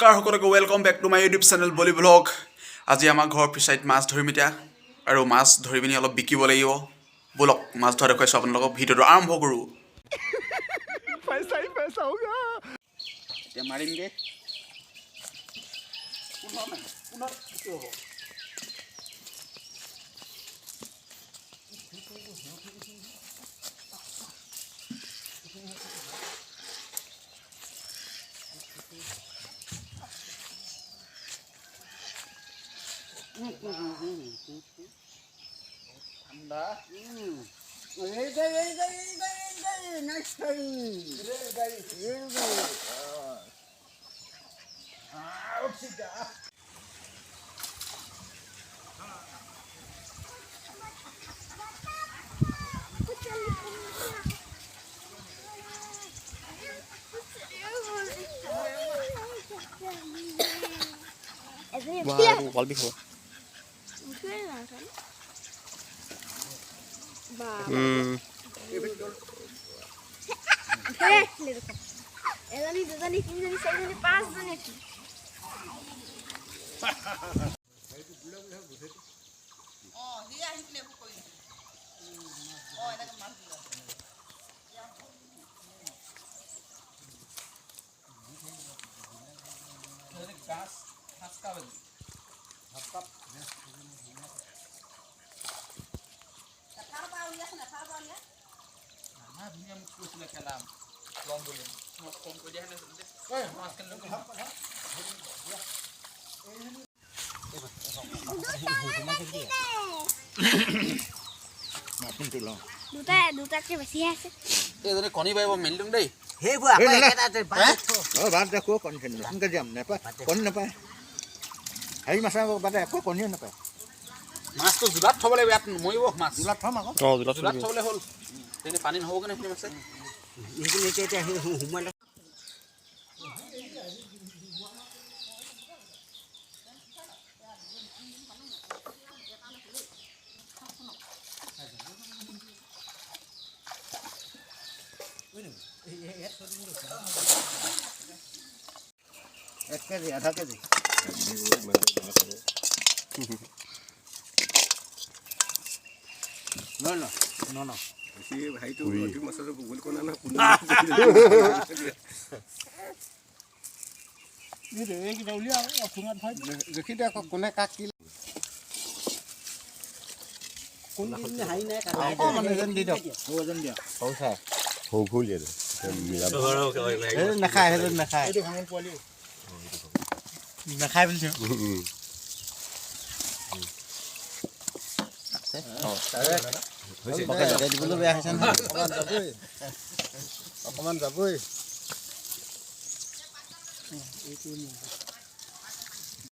নমস্কাৰ সকলোকে welcome back to my YouTube channel বলি ব্লগ। আজি আমাৰ ঘৰৰ পিছাইত মাছ ধৰিম এতিয়া আৰু মাছ ধৰি পিনি অলপ বিকিব লাগিব। বলক মাছ ধৰা দেখুৱাইছোঁ আপোনালোকক, ভিডিঅ'টো আৰম্ভ কৰোঁ। এতিয়া মাৰিমগৈ। ঠাণ্ডা এজনী দুজনী তিনিজনী চাৰিজনী পাঁচজনী দুটাতকে বেছিহে আছে। এজনী কণী পাৰিব মেলি দিম দেই। সেইবোৰ ভাত দেখো কণী সোনকালে যাম নাপায় কণী নাপায় হেৰি মাছৰ বাদে একো কণীয়ে নাপায়। মাছটো জোলাত থ'ব লাগিব, ইয়াত মৰিব মাছ। জোলাত থ'ম আকৌ জোলাত থ'বলৈ হ'ল, তেনে পানী নহ'ব কেনে সেইখিনি মাছে। এক কেজি আধা কেজি দেখি দে আকৌ কোনে কাক কি দি দিয়ক ওজন দিয়ক নাখায় সেইটো নাখায় নাখায় বুলি দিবলৈ বেয়া হৈছে নহয় অকণমান যাবই